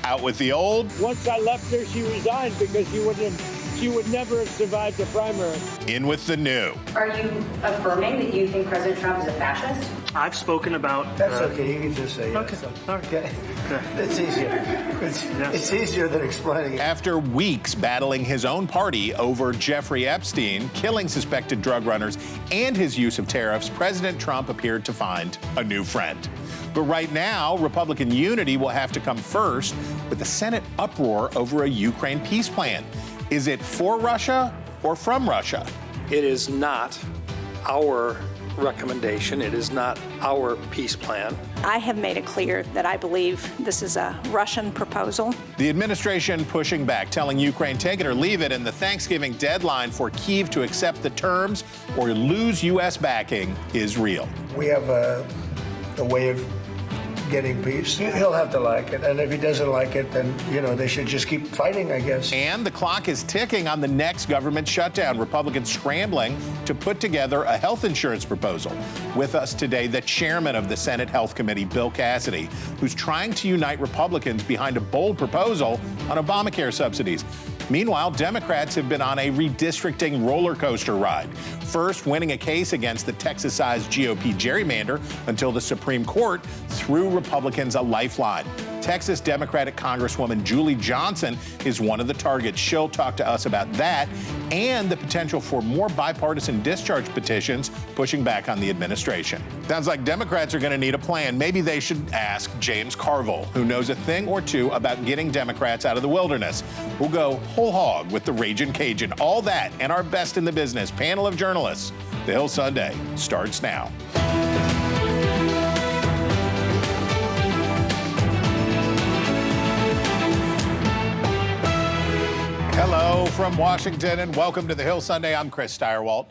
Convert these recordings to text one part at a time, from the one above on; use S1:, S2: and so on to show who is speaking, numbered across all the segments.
S1: out with the old.
S2: Once I left her, she resigned because she would never have survived the primary.
S1: In with the new.
S3: Are you affirming that you think President Trump is a fascist?
S4: I've spoken about...
S5: That's okay, you can just say
S4: okay.
S5: Yes.
S4: All right.
S5: Okay. It's easier. It's easier than explaining it.
S1: After weeks battling his own party over Jeffrey Epstein, killing suspected drug runners, and his use of tariffs, President Trump appeared to find a new friend. But right now, Republican unity will have to come first with the Senate uproar over a Ukraine peace plan. Is it for Russia or from Russia?
S6: It is not our recommendation. It is not our peace plan.
S7: I have made it clear that I believe this is a Russian proposal.
S1: The administration pushing back, telling Ukraine take it or leave it, and the Thanksgiving deadline for Kyiv to accept the terms or lose U.S. backing is real.
S5: We have a way of getting peace. He'll have to like it, and if he doesn't like it, then, you know, they should just keep fighting, I guess.
S1: And the clock is ticking on the next government shutdown. Republicans scrambling to put together a health insurance proposal. With us today, the chairman of the Senate Health Committee, Bill Cassidy, who's trying to unite Republicans behind a bold proposal on Obamacare subsidies. Meanwhile, Democrats have been on a redistricting roller coaster ride. First, winning a case against the Texas-sized GOP gerrymander until the Supreme Court threw Republicans a lifeline. Texas Democratic Congresswoman Johnson is one of the targets. She'll talk to us about that and the potential for more bipartisan discharge petitions pushing back on the administration. Sounds like Democrats are going to need a plan. Maybe they should ask James Carville, who knows a thing or two about getting Democrats out of the wilderness. We'll go whole hog with the Ragin' Cajun. All that and our best in the business panel of journalists. The Hill Sunday starts now. Hello from Washington and welcome to the Hill Sunday. I'm Chris Stirewalt.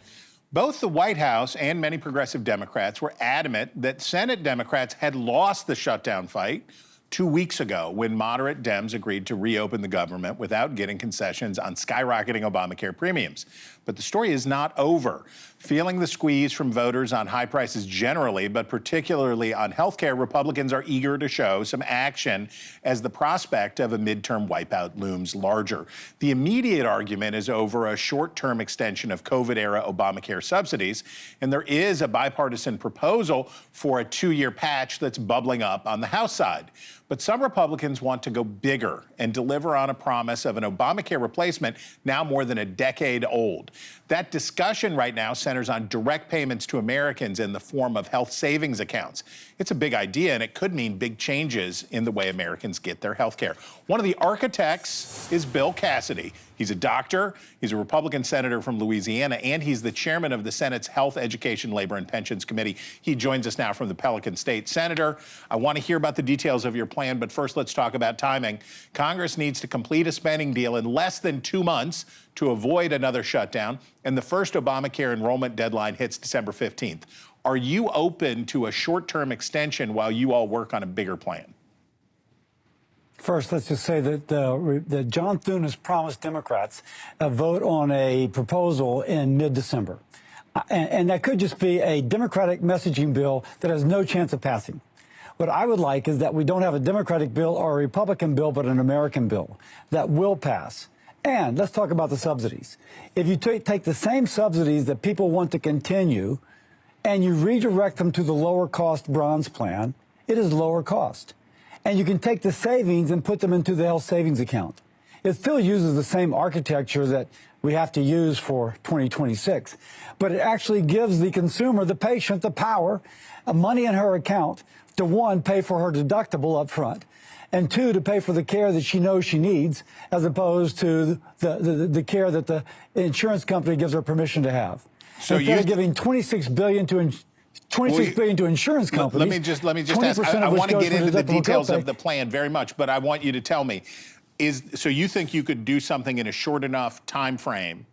S1: Both the White House and many progressive Democrats were adamant that Senate Democrats had lost the shutdown fight 2 weeks ago when moderate Dems agreed to reopen the government without getting concessions on skyrocketing Obamacare premiums. But the story is not over. Feeling the squeeze from voters on high prices generally, but particularly on health care, Republicans are eager to show some action as the prospect of a midterm wipeout looms larger. The immediate argument is over a short-term extension of COVID-era Obamacare subsidies, and there is a bipartisan proposal for a 2-year patch that's bubbling up on the House side. But some Republicans want to go bigger and deliver on a promise of an Obamacare replacement now more than a decade old. That discussion right now centers on direct payments to Americans in the form of health savings accounts. It's a big idea, and it could mean big changes in the way Americans get their health care. One of the architects is Bill Cassidy. He's a doctor, he's a Republican senator from Louisiana, and he's the chairman of the Senate's Health, Education, Labor, and Pensions Committee. He joins us now from the Pelican State. Senator, I want to hear about the details of your plan, but first let's talk about timing. Congress needs to complete a spending deal in less than 2 months to avoid another shutdown, and the first Obamacare enrollment deadline hits December 15th. Are you open to a short-term extension while you all work on a bigger plan?
S8: First, let's just say that John Thune has promised Democrats a vote on a proposal in mid-December. And that could just be a Democratic messaging bill that has no chance of passing. What I would like is that we don't have a Democratic bill or a Republican bill, but an American bill that will pass. And let's talk about the subsidies. If you take the same subsidies that people want to continue and you redirect them to the lower cost bronze plan, it is lower cost. And you can take the savings and put them into the health savings account. It still uses the same architecture that we have to use for 2026, but it actually gives the consumer, the patient, the power of money in her account to, one, pay for her deductible up front, and two, to pay for the care that she knows she needs, as opposed to the care that the insurance company gives her permission to have. So instead of giving $26 billion to billion to insurance companies.
S1: Let me just ask. I want to get into the details of the plan very much, but I want you to tell me, so you think you could do something in a short enough time frame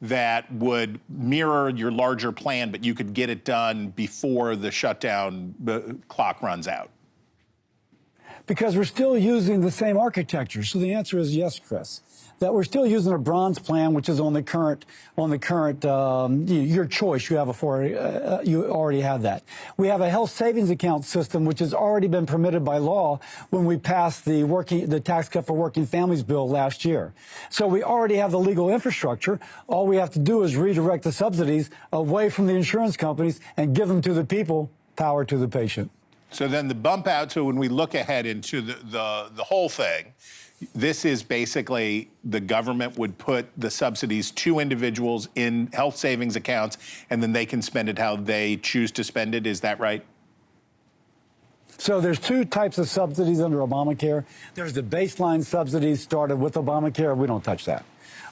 S1: that would mirror your larger plan, but you could get it done before the shutdown clock runs out?
S8: because we're still using the same architecture. So the answer is yes, Chris. That we're still using a bronze plan, which is on the current, your choice. You already have that. We have a health savings account system, which has already been permitted by law when we passed the tax cut for working families bill last year. So we already have the legal infrastructure. All we have to do is redirect the subsidies away from the insurance companies and give them to the people. Power to the patient.
S1: So then the bump out, so when we look ahead into the whole thing, this is basically the government would put the subsidies to individuals in health savings accounts, and then they can spend it how they choose to spend it. Is that right?
S8: So there's two types of subsidies under Obamacare. There's the baseline subsidies started with Obamacare. We don't touch that.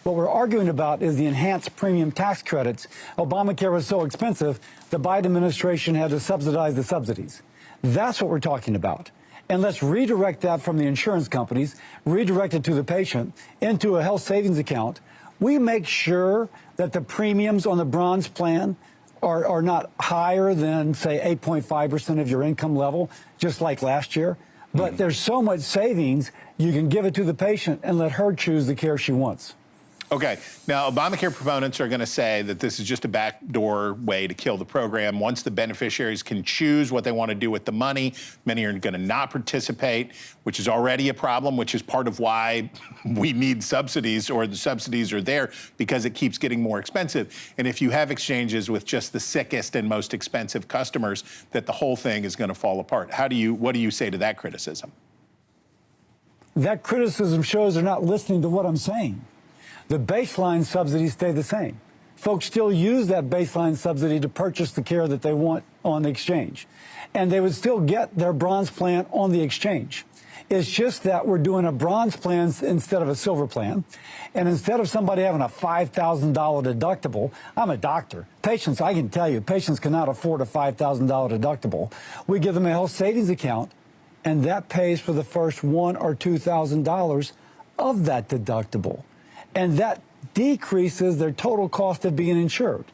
S8: What we're arguing about is the enhanced premium tax credits. Obamacare was so expensive, the Biden administration had to subsidize the subsidies. That's what we're talking about. And let's redirect that from the insurance companies, redirect it to the patient into a health savings account. We make sure that the premiums on the bronze plan are not higher than, say, 8.5% of your income level, just like last year. But there's so much savings, you can give it to the patient and let her choose the care she wants.
S1: Okay. Now, Obamacare proponents are going to say that this is just a backdoor way to kill the program. Once the beneficiaries can choose what they want to do with the money, many are going to not participate, which is already a problem, which is part of why we need subsidies, or the subsidies are there because it keeps getting more expensive. And if you have exchanges with just the sickest and most expensive customers, that the whole thing is going to fall apart. What do you say to that criticism?
S8: That criticism shows they're not listening to what I'm saying. The baseline subsidies stay the same. Folks still use that baseline subsidy to purchase the care that they want on the exchange. And they would still get their bronze plan on the exchange. It's just that we're doing a bronze plan instead of a silver plan. And instead of somebody having a $5,000 deductible, I'm a doctor. Patients, I can tell you, patients cannot afford a $5,000 deductible. We give them a health savings account, and that pays for the first $1,000 or $2,000 of that deductible. And that decreases their total cost of being insured.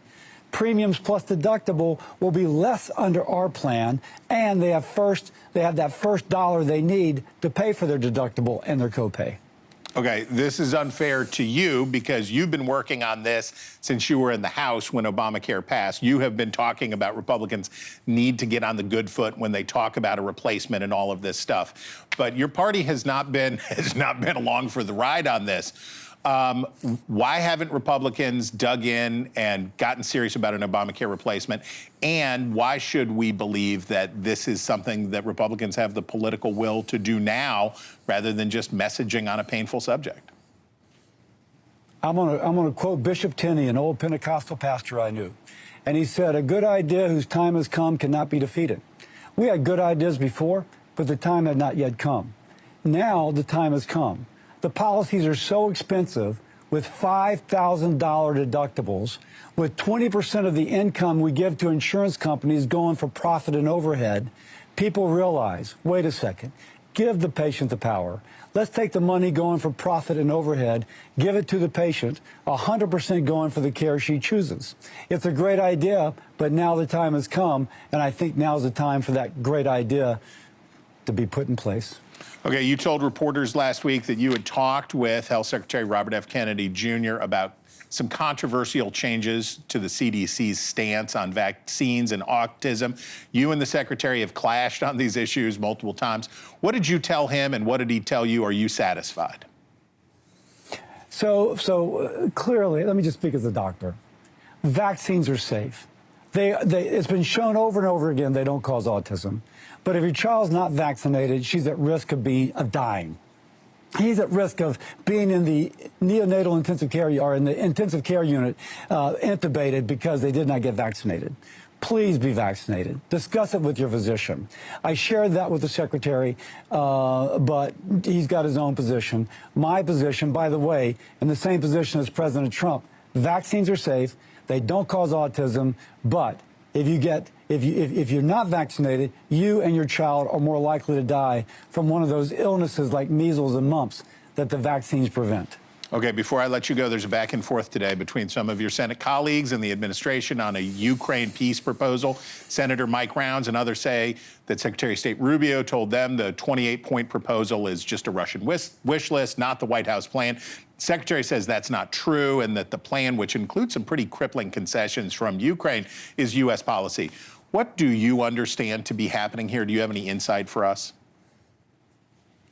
S8: Premiums plus deductible will be less under our plan, and they have that first dollar they need to pay for their deductible and their copay.
S1: Okay, this is unfair to you because you've been working on this since you were in the House when Obamacare passed. You have been talking about Republicans need to get on the good foot when they talk about a replacement and all of this stuff. But your party has not been along for the ride on this. Why haven't Republicans dug in and gotten serious about an Obamacare replacement? And why should we believe that this is something that Republicans have the political will to do now rather than just messaging on a painful subject?
S8: I'm gonna quote Bishop Tenney, an old Pentecostal pastor I knew. And he said, "A good idea whose time has come cannot be defeated." We had good ideas before, but the time had not yet come. Now the time has come. The policies are so expensive, with $5,000 deductibles, with 20% of the income we give to insurance companies going for profit and overhead, people realize, wait a second, give the patient the power. Let's take the money going for profit and overhead, give it to the patient, 100% going for the care she chooses. It's a great idea, but now the time has come, and I think now's the time for that great idea to be put in place.
S1: Okay, you told reporters last week that you had talked with Health Secretary Robert F. Kennedy Jr. about some controversial changes to the CDC's stance on vaccines and autism. You and the Secretary have clashed on these issues multiple times. What did you tell him, and what did he tell you? Are you satisfied?
S8: So clearly, let me just speak as a doctor. Vaccines are safe. It's been shown over and over again they don't cause autism. But if your child's not vaccinated, she's at risk of dying. He's at risk of being in the neonatal intensive care, or in the intensive care unit, intubated because they did not get vaccinated. Please be vaccinated. Discuss it with your physician. I shared that with the secretary, but he's got his own position. My position, by the way, in the same position as President Trump, vaccines are safe. They don't cause autism, but if you're not vaccinated, you and your child are more likely to die from one of those illnesses like measles and mumps that the vaccines prevent.
S1: Okay, before I let you go, there's a back and forth today between some of your Senate colleagues and the administration on a Ukraine peace proposal. Senator Mike Rounds and others say that Secretary of State Rubio told them the 28-point proposal is just a Russian wish list, not the White House plan. Secretary says that's not true and that the plan, which includes some pretty crippling concessions from Ukraine, is U.S. policy. What do you understand to be happening here? Do you have any insight for us?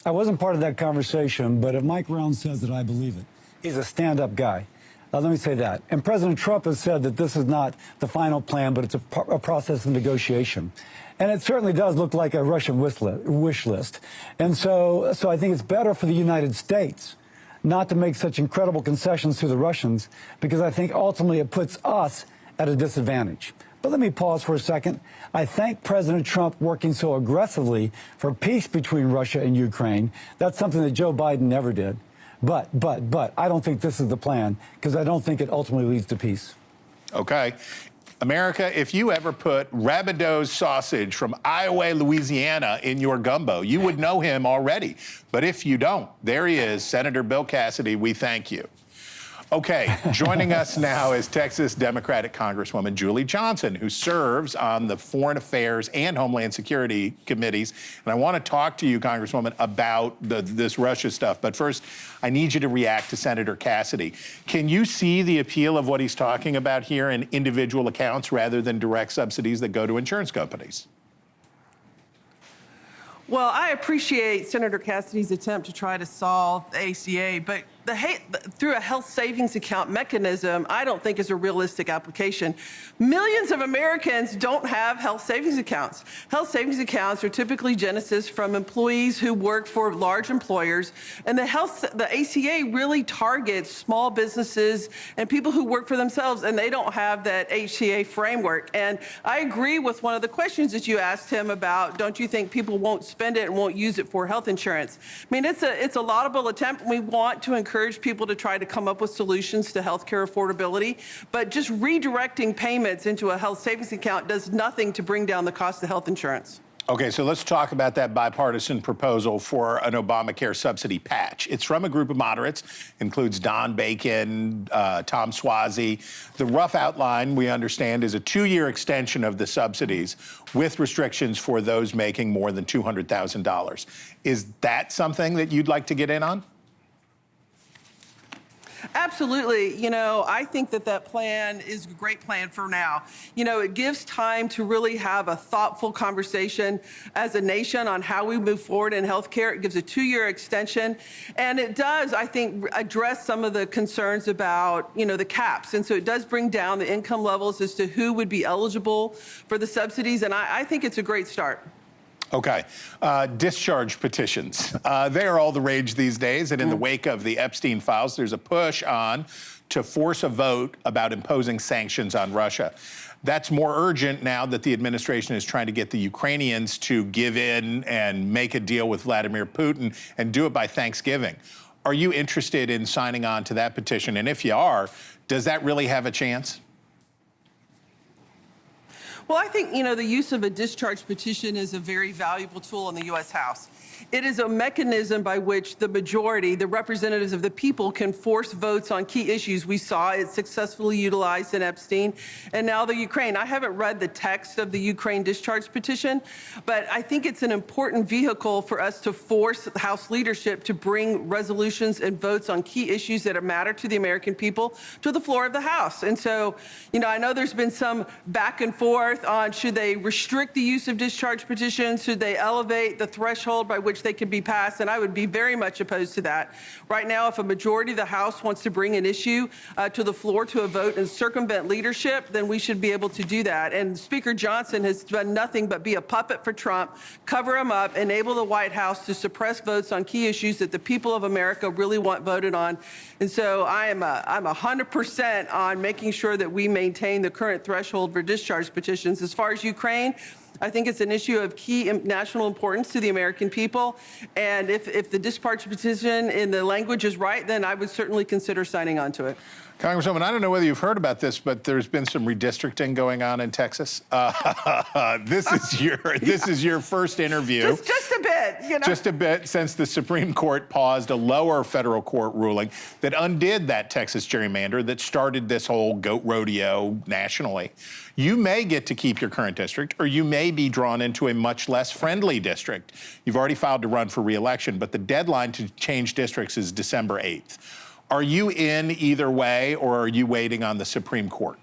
S8: I wasn't part of that conversation, but if Mike Rounds says that, I believe it. He's a stand-up guy. Let me say that. And President Trump has said that this is not the final plan, but it's a process of negotiation. And it certainly does look like a Russian wish list. And so I think it's better for the United States not to make such incredible concessions to the Russians, because I think ultimately it puts us at a disadvantage. But let me pause for a second. I thank President Trump working so aggressively for peace between Russia and Ukraine. That's something that Joe Biden never did. But I don't think this is the plan, because I don't think it ultimately leads to peace.
S1: Okay. America, if you ever put Rabideau's sausage from Iowa, Louisiana in your gumbo, you would know him already. But if you don't, there he is, Senator Bill Cassidy. We thank you. Okay, joining us now is Texas Democratic Congresswoman Julie Johnson, who serves on the Foreign Affairs and Homeland Security committees. And I want to talk to you, Congresswoman, about this Russia stuff. But first, I need you to react to Senator Cassidy. Can you see the appeal of what he's talking about here in individual accounts rather than direct subsidies that go to insurance companies?
S4: Well, I appreciate Senator Cassidy's attempt to try to solve the ACA, but through a health savings account mechanism, I don't think is a realistic application. Millions of Americans don't have health savings accounts. Health savings accounts are typically genesis from employees who work for large employers, and the ACA really targets small businesses and people who work for themselves, and they don't have that ACA framework. And I agree with one of the questions that you asked him about, don't you think people won't spend it and won't use it for health insurance? I mean, it's a laudable attempt. We want to encourage people to try to come up with solutions to healthcare affordability, but just redirecting payments into a health savings account does nothing to bring down the cost of health insurance.
S1: Okay, so let's talk about that bipartisan proposal for an Obamacare subsidy patch. It's from a group of moderates, includes Don Bacon, Tom Suozzi. The rough outline, we understand, is a 2-year extension of the subsidies with restrictions for those making more than $200,000. Is that something that you'd like to get in on?
S4: Absolutely. You know, I think that plan is a great plan for now. You know, it gives time to really have a thoughtful conversation as a nation on how we move forward in healthcare. It gives a 2-year extension, and it does, I think, address some of the concerns about, you know, the caps. And so it does bring down the income levels as to who would be eligible for the subsidies, and I think it's a great start.
S1: Okay. Discharge petitions. They are all the rage these days. And in the wake of the Epstein files, there's a push on to force a vote about imposing sanctions on Russia. That's more urgent now that the administration is trying to get the Ukrainians to give in and make a deal with Vladimir Putin and do it by Thanksgiving. Are you interested in signing on to that petition? And if you are, does that really have a chance?
S4: Well, I think, you know, the use of a discharge petition is a very valuable tool in the U.S. House. It is a mechanism by which the majority, the representatives of the people, can force votes on key issues. We saw it successfully utilized in Epstein and now the Ukraine. I haven't read the text of the Ukraine discharge petition, but I think it's an important vehicle for us to force House leadership to bring resolutions and votes on key issues that matter to the American people to the floor of the House. And so, you know, I know there's been some back and forth on should they restrict the use of discharge petitions, should they elevate the threshold by which they could be passed, and I would be very much opposed to that. Right now, if a majority of the House wants to bring an issue to the floor to a vote and circumvent leadership, then we should be able to do that. And Speaker Johnson has done nothing but be a puppet for Trump, cover him up, enable the White House to suppress votes on key issues that the people of America really want voted on. And so I'm 100% on making sure that we maintain the current threshold for discharge petitions. As far as Ukraine, I think it's an issue of key national importance to the American people. And if the discharge petition in the language is right, then I would certainly consider signing on to it.
S1: Congresswoman, I don't know whether you've heard about this, but there's been some redistricting going on in Texas. This is your first interview.
S4: Just a bit, you know.
S1: Just a bit, since the Supreme Court paused a lower federal court ruling that undid that Texas gerrymander that started this whole goat rodeo nationally. You may get to keep your current district, or you may be drawn into a much less friendly district. You've already filed to run for re-election, but the deadline to change districts is December 8th. Are you in either way, or are you waiting on the Supreme Court?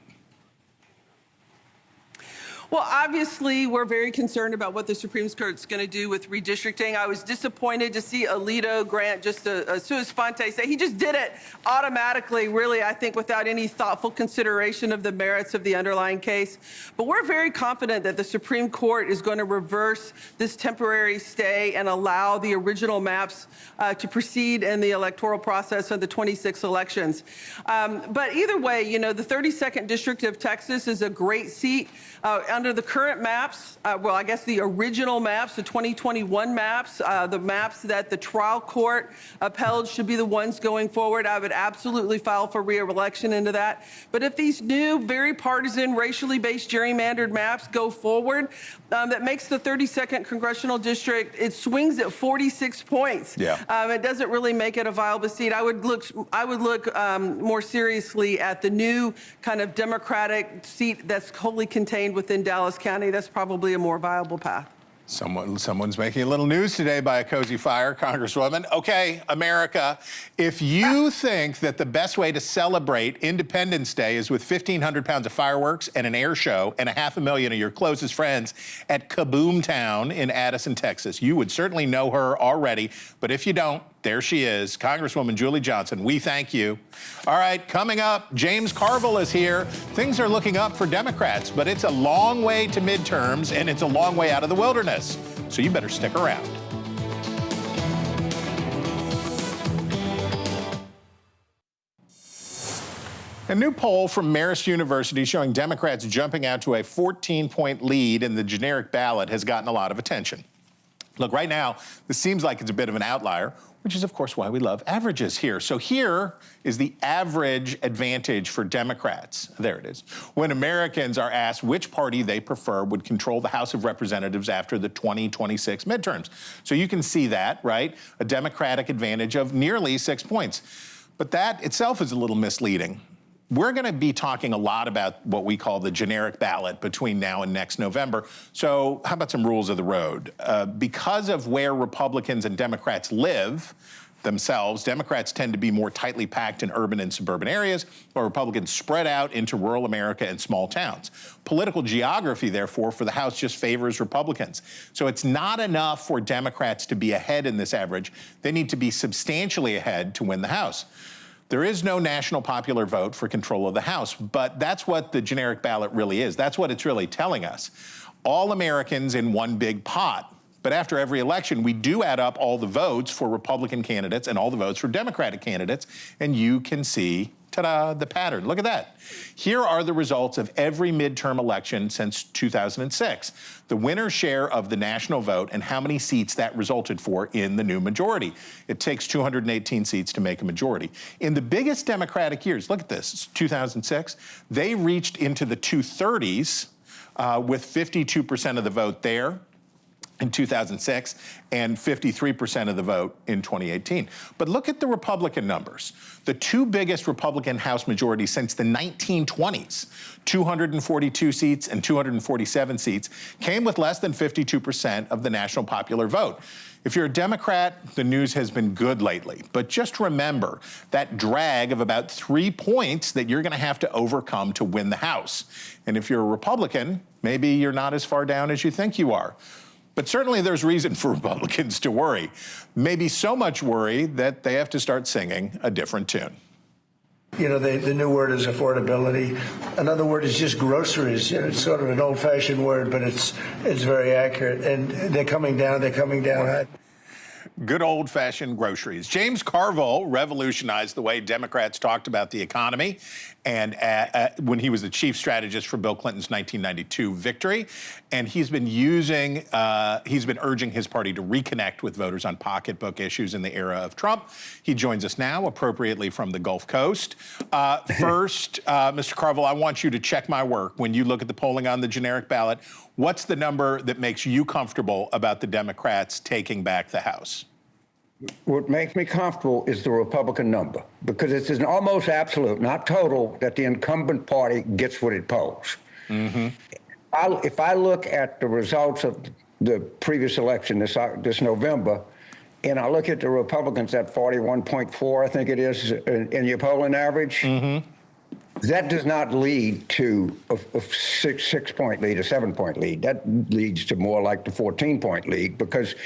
S4: Well, obviously, we're very concerned about what the Supreme Court's going to do with redistricting. I was disappointed to see Alito grant just a sua sponte say he just did it automatically, really, I think, without any thoughtful consideration of the merits of the underlying case. But we're very confident that the Supreme Court is going to reverse this temporary stay and allow the original maps to proceed in the electoral process of the 26 elections. But either way, you know, the 32nd District of Texas is a great seat. Under the current maps, well, I guess the original maps, the 2021 maps, the maps that the trial court upheld should be the ones going forward. I would absolutely file for re-election into that. But if these new, very partisan, racially based gerrymandered maps go forward, that makes the 32nd Congressional District, it swings at 46 points.
S1: Yeah.
S4: It doesn't really make it a viable seat. I would look more seriously at the new kind of Democratic seat that's wholly contained within Dallas County. That's probably a more viable path.
S1: Someone's making a little news today by a cozy fire, Congresswoman. Okay, America, if you think that the best way to celebrate Independence Day is with 1,500 pounds of fireworks and an air show and $500,000 of your closest friends at Kaboom Town in Addison, Texas, you would certainly know her already. But if you don't, there she is, Congresswoman Julie Johnson. We thank you. All right, coming up, James Carville is here. Things are looking up for Democrats, but it's a long way to midterms, and it's a long way out of the wilderness. So you better stick around. A new poll from Marist University showing Democrats jumping out to a 14-point lead in the generic ballot has gotten a lot of attention. Look, right now, this seems like it's a bit of an outlier, which is, of course, why we love averages here. So here is the average advantage for Democrats. There it is. When Americans are asked which party they prefer would control the House of Representatives after the 2026 midterms. So you can see that, right? A Democratic advantage of nearly 6 points. But that itself is a little misleading. We're going to be talking a lot about what we call the generic ballot between now and next November. So how about some rules of the road? Because of where Republicans and Democrats live themselves, Democrats tend to be more tightly packed in urban and suburban areas, while Republicans spread out into rural America and small towns. Political geography, therefore, for the House just favors Republicans. So it's not enough for Democrats to be ahead in this average. They need to be substantially ahead to win the House. There is no national popular vote for control of the House, but that's what the generic ballot really is. That's what it's really telling us. All Americans in one big pot. But after every election, we do add up all the votes for Republican candidates and all the votes for Democratic candidates, and you can see, ta-da, the pattern. Look at that. Here are the results of every midterm election since 2006. The winner's share of the national vote and how many seats that resulted for in the new majority. It takes 218 seats to make a majority. In the biggest Democratic years, look at this, 2006, they reached into the 230s with 52% of the vote there in 2006 and 53% of the vote in 2018. But look at the Republican numbers. The two biggest Republican House majorities since the 1920s, 242 seats and 247 seats, came with less than 52% of the national popular vote. If you're a Democrat, the news has been good lately. But just remember that drag of about 3 points that you're going to have to overcome to win the House. And if you're a Republican, maybe you're not as far down as you think you are. But certainly there's reason for Republicans to worry. Maybe so much worry that they have to start singing a different tune.
S5: You know, the new word is affordability. Another word is just groceries. You know, it's sort of an old-fashioned word, but it's very accurate. And they're coming down hard.
S1: Good old-fashioned groceries. James Carville revolutionized the way Democrats talked about the economy, and when he was the chief strategist for Bill Clinton's 1992 victory, and he's been urging his party to reconnect with voters on pocketbook issues in the era of Trump. He joins us now, appropriately from the Gulf Coast. First, Mr. Carville, I want you to check my work. When you look at the polling on the generic ballot, what's the number that makes you comfortable about the Democrats taking back the House?
S9: What makes me comfortable is the Republican number, because it's an almost absolute, not total, that the incumbent party gets what it polls. Mm-hmm. If I look at the results of the previous election this November, and I look at the Republicans at 41.4, I think it is, in your polling average, mm-hmm. That does not lead to a six-point lead, a 7-point lead. That leads to more like the 14-point lead, because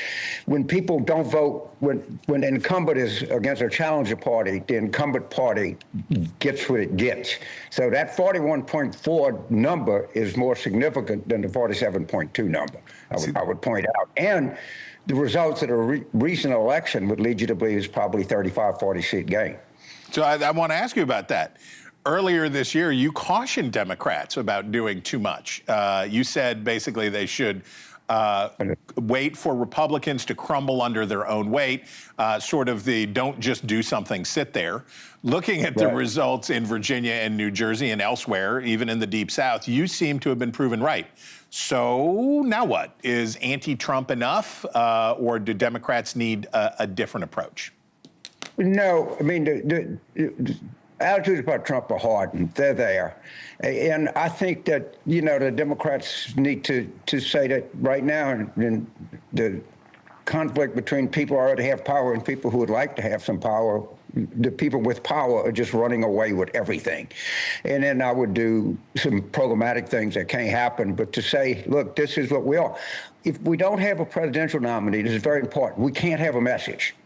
S9: when people don't vote, when the incumbent is against a challenger party, the incumbent party gets what it gets. So that 41.4 number is more significant than the 47.2 number, I would point out. And the results of a recent election would lead you to believe it's probably 35, 40 seat gain.
S1: So I want to ask you about that. Earlier this year, you cautioned Democrats about doing too much. You said basically they should wait for Republicans to crumble under their own weight, sort of the don't just do something, sit there. Looking at the results in Virginia and New Jersey and elsewhere, even in the Deep South, you seem to have been proven right. So now what? Is anti-Trump enough, or do Democrats need a different approach?
S9: No, I mean, the attitudes about Trump are hardened. They're there. And I think that, you know, the Democrats need to say that right now, in the conflict between people who already have power and people who would like to have some power, the people with power are just running away with everything. And then I would do some programmatic things that can't happen, but to say, look, this is what we are. If we don't have a presidential nominee, this is very important. We can't have a message,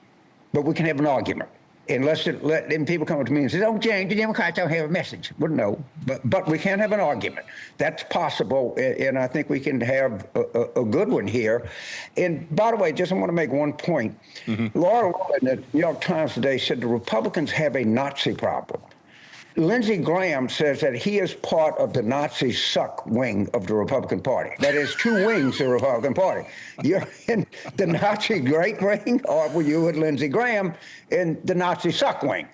S9: but we can have an argument. Unless then people come up to me and say, oh, James, the Democrats don't have a message. Well, no, but we can have an argument. That's possible, and I think we can have a good one here. And by the way, just I want to make one point. Mm-hmm. Laura Lowe in the New York Times today said the Republicans have a Nazi problem. Lindsey Graham says that he is part of the Nazi suck wing of the Republican Party. That is two wings of the Republican Party. You're in the Nazi great wing, or were you with Lindsey Graham in the Nazi suck wing?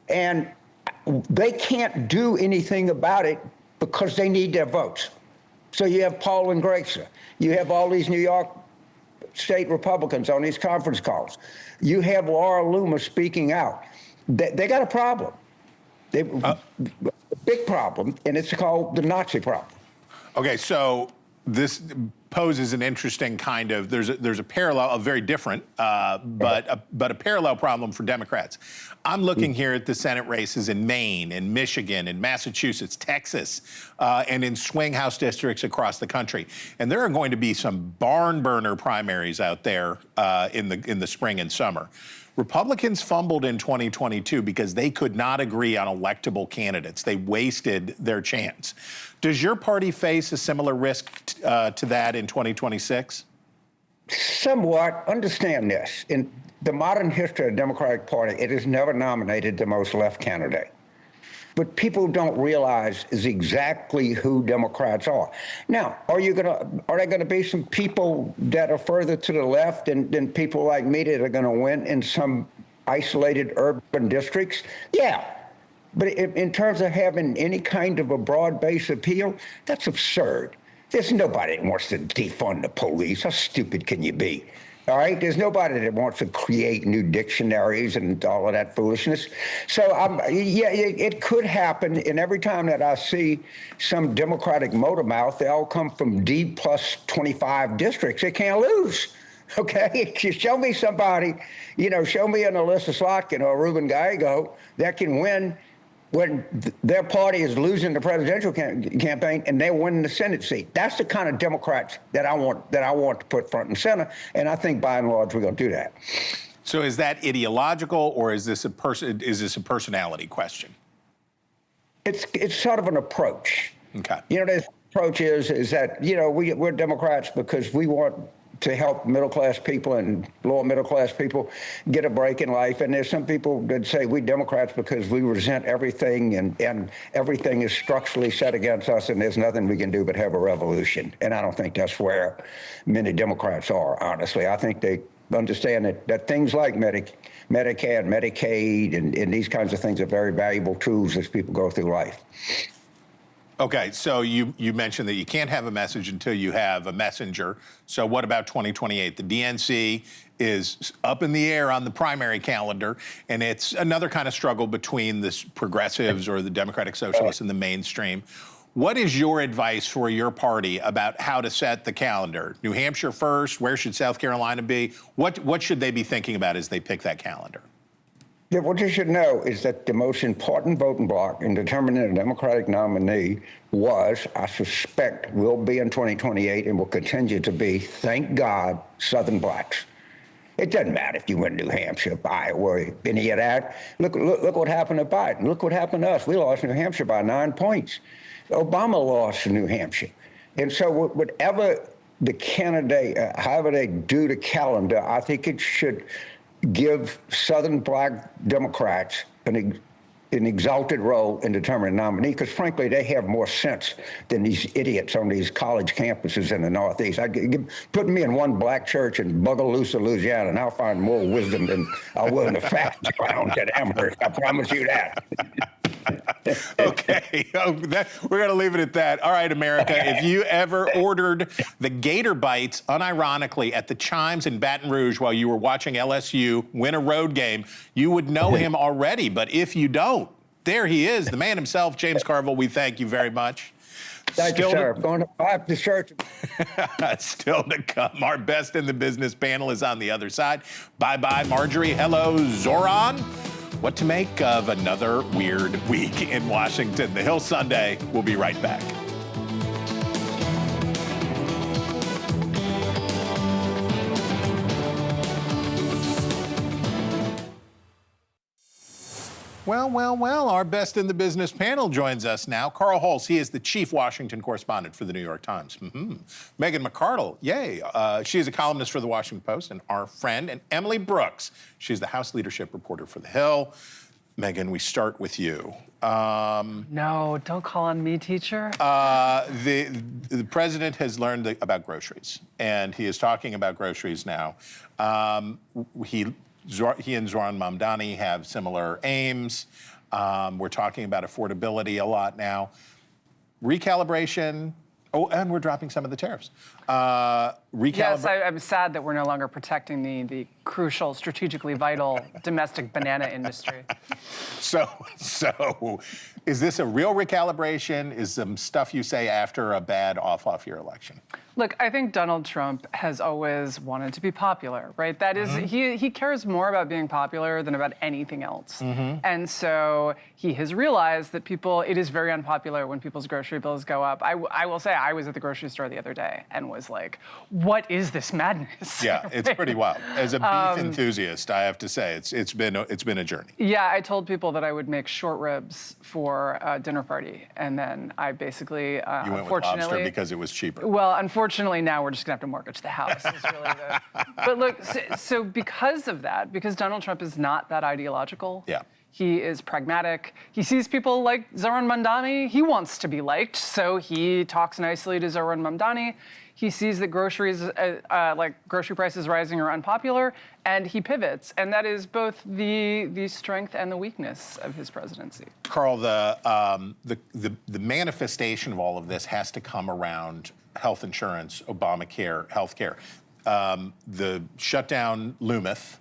S9: And they can't do anything about it because they need their votes. So you have Paul and Grazer. You have all these New York state Republicans on these conference calls. You have Laura Loomer speaking out. They got a problem. A big problem, and it's called the Nazi problem.
S1: Okay, so this poses an interesting kind of, there's a parallel, a very different, but a parallel problem for Democrats. I'm looking here at the Senate races in Maine, in Michigan, in Massachusetts, Texas, and in swing House districts across the country. And there are going to be some barn burner primaries out there in the spring and summer. Republicans fumbled in 2022 because they could not agree on electable candidates. They wasted their chance. Does your party face a similar risk to that in 2026?
S9: Somewhat. Understand this. In the modern history of the Democratic Party, it has never nominated the most left candidate. But people don't realize is exactly who Democrats are. Now, are there going to be some people that are further to the left than people like me that are going to win in some isolated urban districts? Yeah. But in terms of having any kind of a broad-based appeal, that's absurd. There's nobody that wants to defund the police. How stupid can you be? All right, there's nobody that wants to create new dictionaries and all of that foolishness. So, yeah, it could happen. And every time that I see some Democratic motor mouth, they all come from D plus 25 districts. They can't lose. Okay, show me somebody, show me an Alyssa Slotkin or a Ruben Gallego that can win when their party is losing the presidential campaign and they're winning the Senate seat. That's the kind of Democrats that I want to put front and center, and I think by and large we're going to do that.
S1: So is that ideological, or is this a personality question?
S9: It's sort of an approach.
S1: Okay.
S9: The approach is that we're Democrats because we want to help middle-class people and lower middle-class people get a break in life. And there's some people that say we Democrats because we resent everything and everything is structurally set against us and there's nothing we can do but have a revolution. And I don't think that's where many Democrats are, honestly. I think they understand that things like Medicare, Medicaid, and these kinds of things are very valuable tools as people go through life.
S1: Okay, so you mentioned that you can't have a message until you have a messenger. So what about 2028? The DNC is up in the air on the primary calendar, and it's another kind of struggle between the progressives or the Democratic Socialists and the mainstream. What is your advice for your party about how to set the calendar? New Hampshire first, where should South Carolina be? What should they be thinking about as they pick that calendar?
S9: Yeah, what you should know is that the most important voting bloc in determining a Democratic nominee was, I suspect, will be in 2028 and will continue to be, thank God, Southern blacks. It doesn't matter if you win New Hampshire, Iowa, any of that. Look what happened to Biden. Look what happened to us. We lost New Hampshire by 9 points. Obama lost New Hampshire. And so whatever the candidate, however they do the calendar, I think it should give Southern black Democrats an exalted role in determining a nominee, because frankly, they have more sense than these idiots on these college campuses in the Northeast. Put me in one black church in Bogalusa, Louisiana, and I'll find more wisdom than I will in the facts found at Amherst. I promise you that.
S1: Okay, we're going to leave it at that. All right, America, if you ever ordered the Gator Bites unironically at the Chimes in Baton Rouge while you were watching LSU win a road game, you would know him already. But if you don't, there he is, the man himself, James Carville. We thank you very much.
S9: Thank you, sir. Going to the church.
S1: Still to come. Our best in the business panel is on the other side. Bye-bye, Marjorie. Hello, Zoran. What to make of another weird week in Washington. The Hill Sunday. We'll be right back. Well, our best in the business panel joins us now. Carl Hulse, he is the chief Washington correspondent for the New York Times. Megan McArdle, yay. She is a columnist for the Washington Post and our friend. And Emily Brooks, she's the House leadership reporter for The Hill. Megan, we start with you.
S10: No, don't call on me, teacher.
S1: The president has learned about groceries, and he is talking about groceries now. He and Zoran Mamdani have similar aims. We're talking about affordability a lot now. Recalibration. Oh, and we're dropping some of the tariffs.
S10: Yes, I'm sad that we're no longer protecting the crucial, strategically vital domestic banana industry.
S1: So is this a real recalibration? Is some stuff you say after a bad off-year election?
S10: Look, I think Donald Trump has always wanted to be popular, right? That is, he cares more about being popular than about anything else. And so he has realized that it is very unpopular when people's grocery bills go up. I will say I was at the grocery store the other day and was like, what is this madness?
S1: Yeah, it's pretty wild. As a beef enthusiast, I have to say, it's been a journey.
S10: Yeah, I told people that I would make short ribs for a dinner party, and then I basically,
S1: you went with lobster because it was cheaper.
S10: Well, unfortunately, now we're just gonna have to mortgage the house. Is really but look, so because of that, because Donald Trump is not that ideological. Yeah. He is pragmatic. He sees people like Zoran Mamdani. He wants to be liked, so he talks nicely to Zoran Mamdani. He sees that grocery prices rising are unpopular, and he pivots. And that is both the strength and the weakness of his presidency.
S1: Carl, the manifestation of all of this has to come around health insurance, Obamacare, healthcare. The shutdown loometh.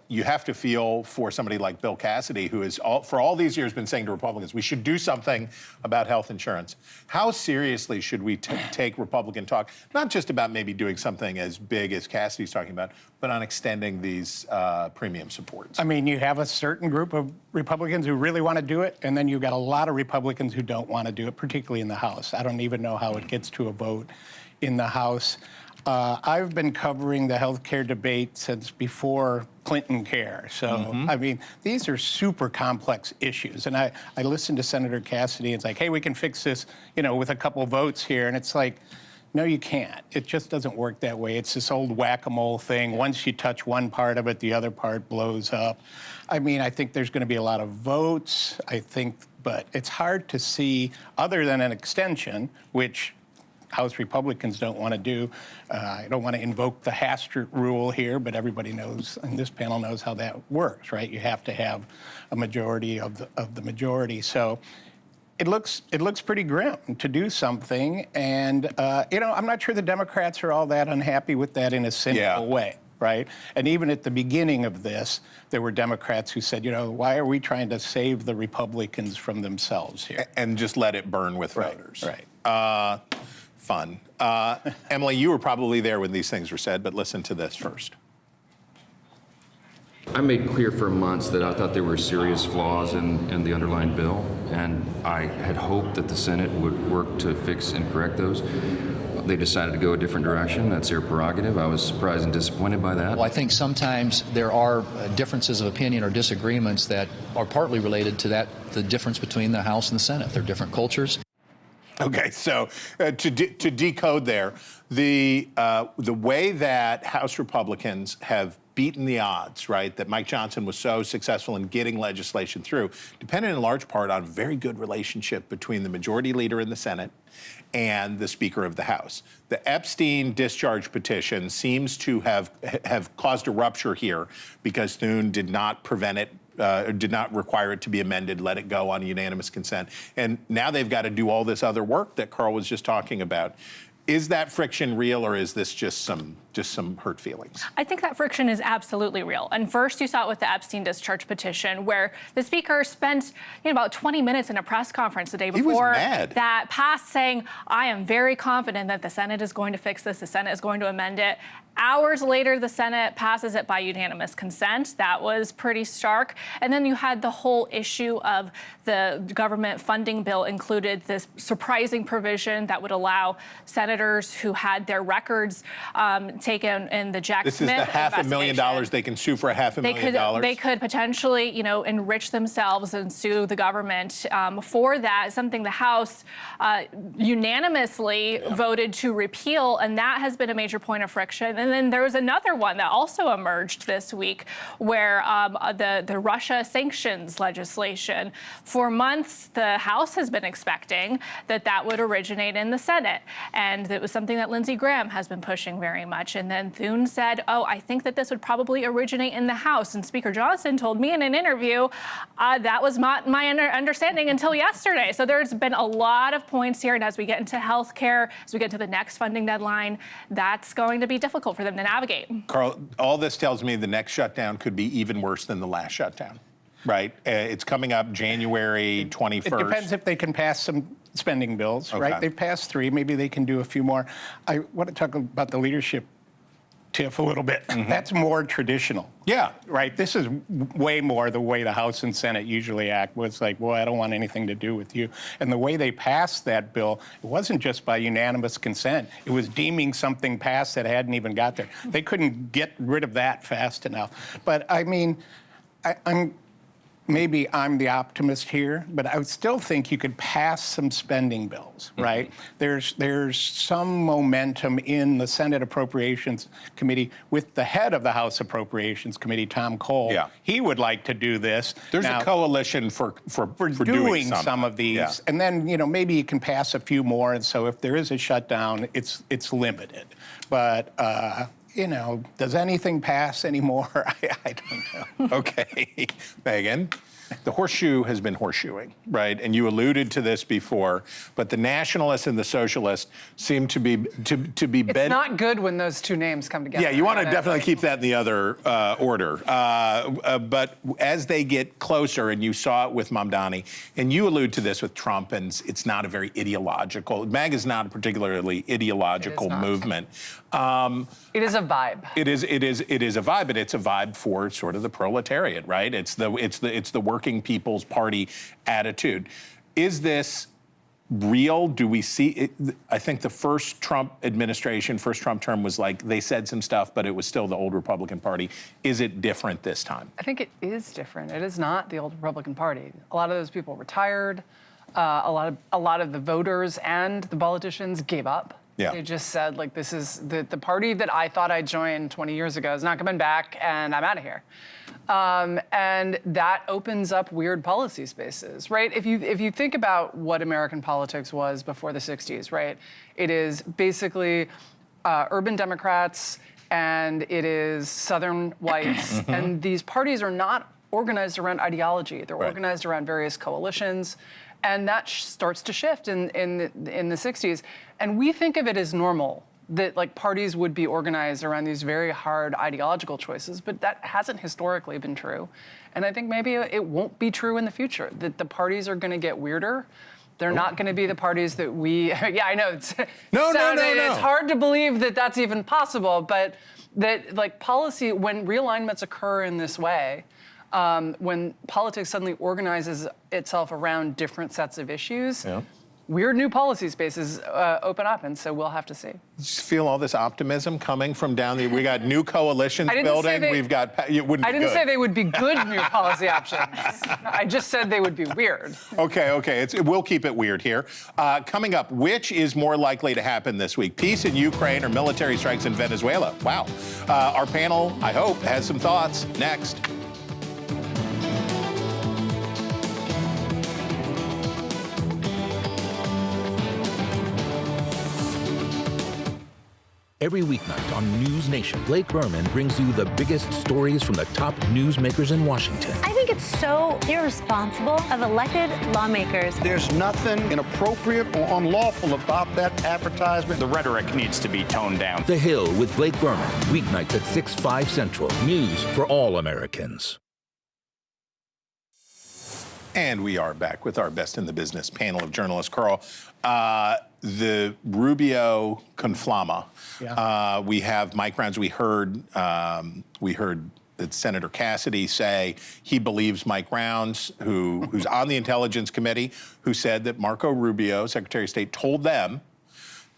S1: You have to feel for somebody like Bill Cassidy, who has for all these years been saying to Republicans, we should do something about health insurance. How seriously should we take Republican talk, not just about maybe doing something as big as Cassidy's talking about, but on extending these premium supports?
S11: I mean, you have a certain group of Republicans who really want to do it, and then you've got a lot of Republicans who don't want to do it, particularly in the House. I don't even know how it gets to a vote in the House. I've been covering the healthcare debate since before Clinton Care. So, I mean, these are super complex issues. And I listened to Senator Cassidy, and it's like, hey, we can fix this, with a couple votes here. And it's like, No, you can't. It just doesn't work that way. It's this old whack-a-mole thing. Once you touch one part of it, the other part blows up. I mean, I think there's going to be a lot of votes, but it's hard to see, other than an extension, which House Republicans don't want to do. I don't want to invoke the Hastert rule here, but everybody knows, and this panel knows how that works, right? You have to have a majority of the majority. So it looks pretty grim to do something, and I'm not sure the Democrats are all that unhappy with that in a cynical way, right? And even at the beginning of this, there were Democrats who said, why are we trying to save the Republicans from themselves here?
S1: And just let it burn with voters.
S11: Right.
S1: Fun. Emily, you were probably there when these things were said, but listen to this first.
S12: I made clear for months that I thought there were serious flaws in the underlying bill, and I had hoped that the Senate would work to fix and correct those. They decided to go a different direction. That's their prerogative. I was surprised and disappointed by that.
S13: Well, I think sometimes there are differences of opinion or disagreements that are partly related to the difference between the House and the Senate. They're different cultures.
S1: Okay, so to decode there, the way that House Republicans have beaten the odds, right, that Mike Johnson was so successful in getting legislation through, depended in large part on a very good relationship between the majority leader in the Senate and the Speaker of the House. The Epstein discharge petition seems to have caused a rupture here because Thune did not prevent it, did not require it to be amended, let it go on unanimous consent. And now they've got to do all this other work that Carl was just talking about. Is that friction real, or is this just some hurt feelings?
S14: I think that friction is absolutely real. And first, you saw it with the Epstein discharge petition, where the Speaker spent about 20 minutes in a press conference the day before that passed, saying, I am very confident that the Senate is going to fix this, the Senate is going to amend it. Hours later, the Senate passes it by unanimous consent. That was pretty stark. And then you had the whole issue of the government funding bill included this surprising provision that would allow senators who had their records taken in the Jack Smith
S1: investigation. This is the $500,000 they can sue for $500,000.
S14: They could potentially, enrich themselves and sue the government for that. Something the House unanimously voted to repeal, and that has been a major point of friction. And then there was another one that also emerged this week, where the Russia sanctions legislation. For months, the House has been expecting that would originate in the Senate, and it was something that Lindsey Graham has been pushing very much. And then Thune said, I think that this would probably originate in the House. And Speaker Johnson told me in an interview that was my understanding until yesterday. So there's been a lot of points here. And as we get into health care, as we get to the next funding deadline, that's going to be difficult for them to navigate.
S1: Carl, all this tells me the next shutdown could be even worse than the last shutdown, right? It's coming up January 21st.
S11: It depends if they can pass some spending bills, right? They've passed 3. Maybe they can do a few more. I want to talk about the leadership tiff a little bit. That's more traditional.
S1: Yeah.
S11: Right? This is way more the way the House and Senate usually act, where it's like, well, I don't want anything to do with you. And the way they passed that bill, it wasn't just by unanimous consent. It was deeming something passed that hadn't even got there. They couldn't get rid of that fast enough. But I mean, maybe I'm the optimist here, but I would still think you could pass some spending bills, right? There's some momentum in the Senate Appropriations Committee with the head of the House Appropriations Committee, Tom Cole.
S1: Yeah.
S11: He would like to do this.
S1: There's a coalition for
S11: doing some of these. Yeah. And then, maybe you can pass a few more. And so if there is a shutdown, it's limited. But, does anything pass anymore? I don't know.
S1: Okay. Megan, the horseshoe has been horseshoeing, right? And you alluded to this before, but the nationalists and the socialists seem to be
S10: It's not good when those two names come together.
S1: Yeah, you want to definitely keep that in the other order. But as they get closer, and you saw it with Mamdani, and you allude to this with Trump, and it's not a very ideological, MAGA is not a particularly ideological movement.
S10: It is a vibe.
S1: It is a vibe, but it's a vibe for sort of the proletariat, right? It's the working people's party attitude. Is this real? Do we see it? I think the first Trump administration, first Trump term was like they said some stuff, but it was still the old Republican Party. Is it different this time?
S10: I think it is different. It is not the old Republican Party. A lot of those people retired. A lot of the voters and the politicians gave up.
S1: Yeah.
S10: They just said, like, this is the party that I thought I joined 20 years ago is not coming back, and I'm out of here. And that opens up weird policy spaces, right? If you think about what American politics was before the 60s, right? It is basically urban Democrats and it is Southern whites. And these parties are not organized around ideology. They're organized around various coalitions. And that starts to shift in the 60s. And we think of it as normal that like parties would be organized around these very hard ideological choices, but that hasn't historically been true. And I think maybe it won't be true in the future, that the parties are going to get weirder. They're not going to be the parties that we, yeah, I know. It's,
S1: no.
S10: It's hard to believe that that's even possible, but that like policy, when realignments occur in this way, when politics suddenly organizes itself around different sets of issues, weird new policy spaces open up, and so we'll have to see.
S1: Just feel all this optimism coming from down there. We got new coalitions building. We've got. It wouldn't.
S10: I didn't say they would be good new policy options. I just said they would be weird.
S1: Okay. We'll keep it weird here. Coming up, which is more likely to happen this week? Peace in Ukraine or military strikes in Venezuela? Wow. Our panel, I hope, has some thoughts. Next.
S15: Every weeknight on NewsNation, Blake Berman brings you the biggest stories from the top newsmakers in Washington.
S16: I think it's so irresponsible of elected lawmakers.
S17: There's nothing inappropriate or unlawful about that advertisement.
S18: The rhetoric needs to be toned down.
S15: The Hill with Blake Berman, weeknights at 6, 5 Central. News for all Americans.
S1: And we are back with our best in the business panel of journalists. Carl, the Rubio conflama. We have Mike Rounds. We heard that Senator Cassidy say he believes Mike Rounds, who's on the Intelligence Committee, who said that Marco Rubio, Secretary of State, told them,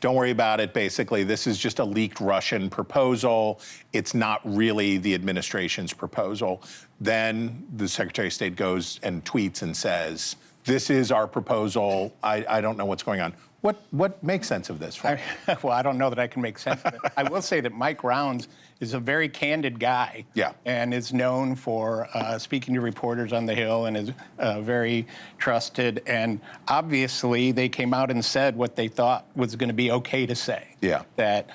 S1: don't worry about it, basically. This is just a leaked Russian proposal. It's not really the administration's proposal. Then the Secretary of State goes and tweets and says, this is our proposal. I don't know what's going on. What makes sense of this?
S11: Well, I don't know that I can make sense of it. I will say that Mike Rounds is a very candid guy. And is known for speaking to reporters on the Hill and is very trusted. And obviously, they came out and said what they thought was going to be okay to say. That,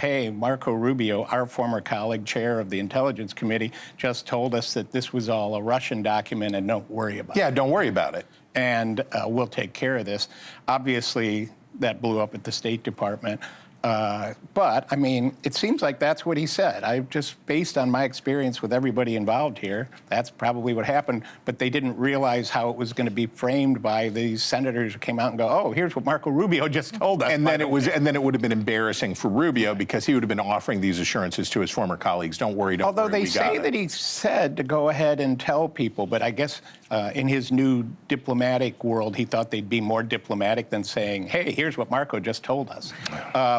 S11: hey, Marco Rubio, our former colleague, chair of the Intelligence Committee, just told us that this was all a Russian document and don't worry about it.
S1: Yeah, don't worry about it.
S11: And we'll take care of this. Obviously, that blew up at the State Department. But, I mean, it seems like that's what he said. Based on my experience with everybody involved here, that's probably what happened. But they didn't realize how it was going to be framed by these senators who came out and go, oh, here's what Marco Rubio just told us.
S1: And then it would have been embarrassing for Rubio because he would have been offering these assurances to his former colleagues. Don't worry, don't worry.
S11: Although they say that he said to go ahead and tell people, but I guess in his new diplomatic world, he thought they'd be more diplomatic than saying, hey, here's what Marco just told us.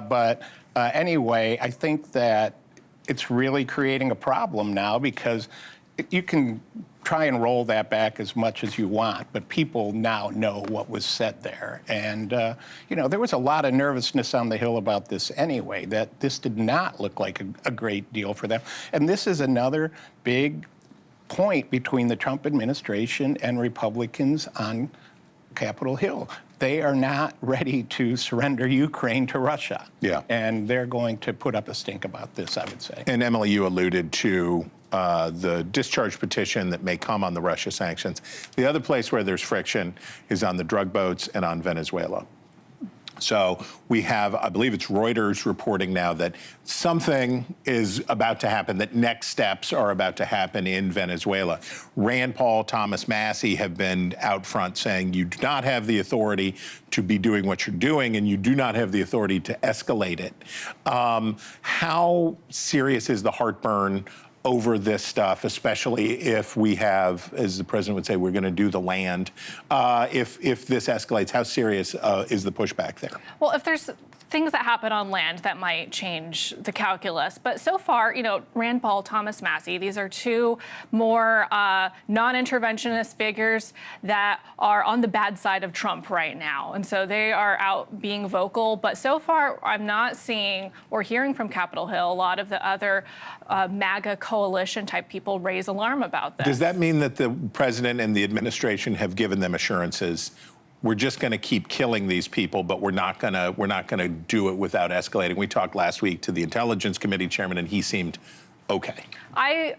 S11: But anyway, I think that it's really creating a problem now because you can try and roll that back as much as you want, but people now know what was said there. And, there was a lot of nervousness on the Hill about this anyway, that this did not look like a great deal for them. And this is another big point between the Trump administration and Republicans on Capitol Hill. They are not ready to surrender Ukraine to Russia. And they're going to put up a stink about this, I would say.
S1: And Emily, you alluded to the discharge petition that may come on the Russia sanctions. The other place where there's friction is on the drug boats and on Venezuela. So we have, I believe it's Reuters reporting now that something is about to happen, that next steps are about to happen in Venezuela. Rand Paul, Thomas Massie have been out front saying you do not have the authority to be doing what you're doing and you do not have the authority to escalate it. How serious is the heartburn over this stuff, especially if we have, as the president would say, we're going to do the land. If this escalates, how serious is the pushback there?
S14: Well, if there's things that happen on land that might change the calculus. But so far, Rand Paul, Thomas Massie, these are two more non-interventionist figures that are on the bad side of Trump right now. And so they are out being vocal. But so far, I'm not seeing or hearing from Capitol Hill a lot of the other MAGA coalition type people raise alarm about this.
S1: Does that mean that the president and the administration have given them assurances? We're just going to keep killing these people, but we're not going to do it without escalating. We talked last week to the Intelligence Committee chairman, and he seemed okay.
S14: I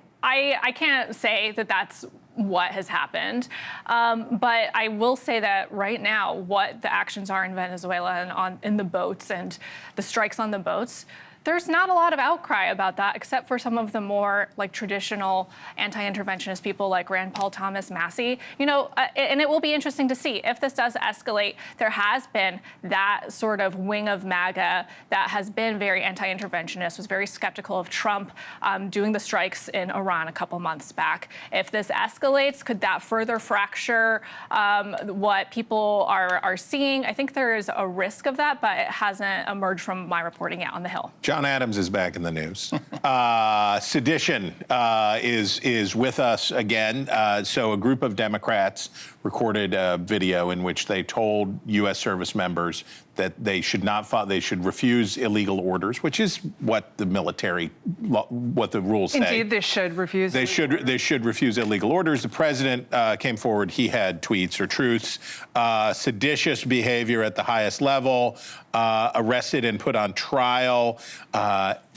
S14: can't say that that's what has happened, but I will say that right now, what the actions are in Venezuela and in the boats and the strikes on the boats, there's not a lot of outcry about that, except for some of the more traditional anti-interventionist people like Rand Paul, Thomas Massie. And it will be interesting to see if this does escalate. There has been that sort of wing of MAGA that has been very anti-interventionist, was very skeptical of Trump doing the strikes in Iran a couple months back. If this escalates, could that further fracture what people are seeing? I think there is a risk of that, but it hasn't emerged from my reporting yet on the Hill.
S1: John Adams is back in the news. Sedition is with us again. So a group of Democrats recorded a video in which they told U.S. service members that they should refuse illegal orders, which is what the what the rules say.
S10: Indeed, they should refuse.
S1: They should refuse illegal orders. The president came forward. He had tweets or truths. Seditious behavior at the highest level. Arrested and put on trial.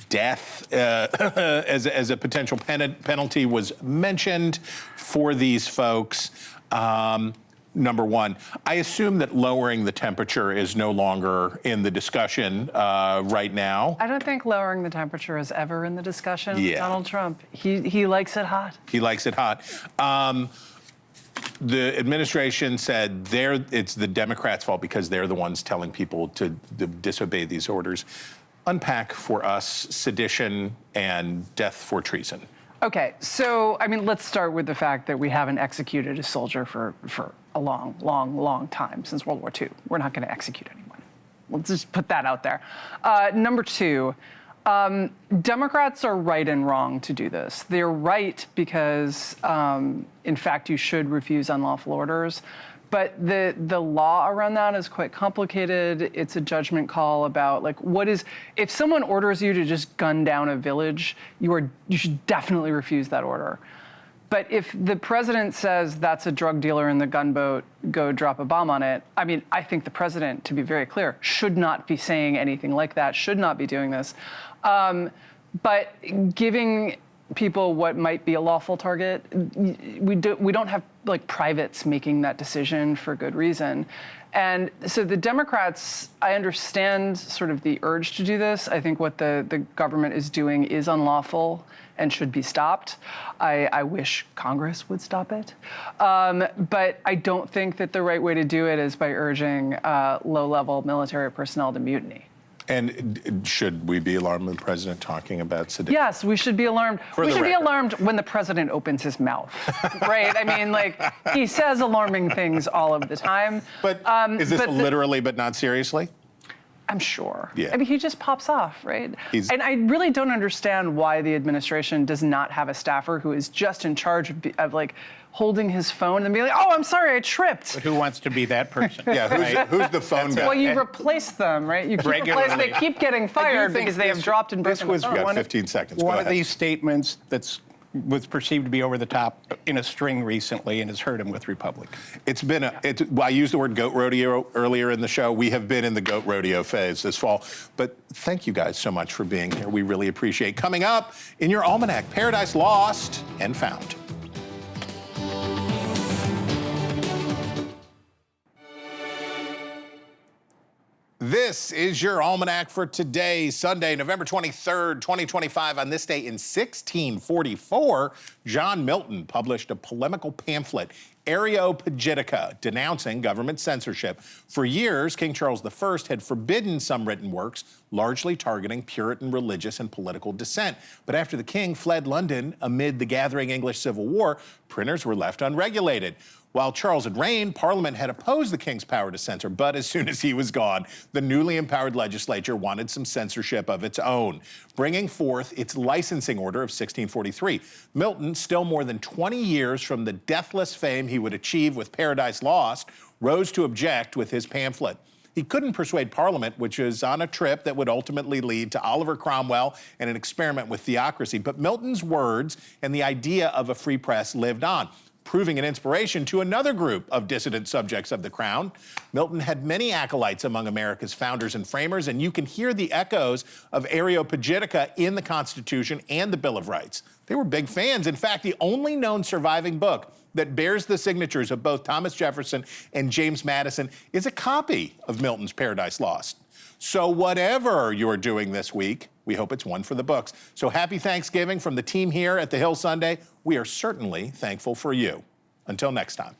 S1: Death as a potential penalty was mentioned for these folks. Number one, I assume that lowering the temperature is no longer in the discussion right now.
S10: I don't think lowering the temperature is ever in the discussion.
S1: Yeah.
S10: Donald Trump, he likes it hot.
S1: He likes it hot. The administration said it's the Democrats' fault because they're the ones telling people to disobey these orders. Unpack for us sedition and death for treason.
S10: Okay, so let's start with the fact that we haven't executed a soldier for a long time, since World War II. We're not going to execute anyone. Let's just put that out there. Number two, Democrats are right and wrong to do this. They're right because, in fact, you should refuse unlawful orders. But the law around that is quite complicated. It's a judgment call about if someone orders you to just gun down a village, you should definitely refuse that order. But if the president says that's a drug dealer in the gunboat, go drop a bomb on it, I think the president, to be very clear, should not be saying anything like that, should not be doing this. But giving people what might be a lawful target, we don't have privates making that decision for good reason. And so the Democrats, I understand sort of the urge to do this. I think what the government is doing is unlawful and should be stopped. I wish Congress would stop it. But I don't think that the right way to do it is by urging low-level military personnel to mutiny.
S1: And should we be alarmed when the president talking about sedition?
S10: Yes, we should be alarmed. We should be alarmed when the president opens his mouth, right? He says alarming things all of the time.
S1: But is this literally but not seriously?
S10: I'm sure.
S1: Yeah.
S10: He just pops off, right? And I really don't understand why the administration does not have a staffer who is just in charge of holding his phone and being like, oh, I'm sorry, I tripped.
S11: But who wants to be that person?
S1: Yeah, who's the phone guy?
S10: Well, you replace them, right? You keep they keep getting fired because they have dropped and broken the phone.
S1: You got 15 seconds.
S11: One of these statements was perceived to be over the top in a string recently and has hurt him with Republicans.
S1: I used the word goat rodeo earlier in the show. We have been in the goat rodeo phase this fall. But thank you guys so much for being here. We really appreciate it. Coming up in your almanac, Paradise Lost and Found. This is your almanac for today, Sunday, November 23rd, 2025. On this day in 1644, John Milton published a polemical pamphlet Areopagitica, denouncing government censorship. For years, King Charles I had forbidden some written works, largely targeting Puritan religious and political dissent. But after the king fled London amid the gathering English Civil War, printers were left unregulated. While Charles had reigned, Parliament had opposed the king's power to censor, but as soon as he was gone, the newly empowered legislature wanted some censorship of its own, bringing forth its licensing order of 1643. Milton, still more than 20 years from the deathless fame he would achieve with Paradise Lost, rose to object with his pamphlet. He couldn't persuade Parliament, which was on a trip that would ultimately lead to Oliver Cromwell and an experiment with theocracy. But Milton's words and the idea of a free press lived on, proving an inspiration to another group of dissident subjects of the crown. Milton had many acolytes among America's founders and framers, and you can hear the echoes of Areopagitica in the Constitution and the Bill of Rights. They were big fans. In fact, the only known surviving book that bears the signatures of both Thomas Jefferson and James Madison is a copy of Milton's Paradise Lost. So whatever you're doing this week, we hope it's one for the books. So happy Thanksgiving from the team here at The Hill Sunday. We are certainly thankful for you. Until next time.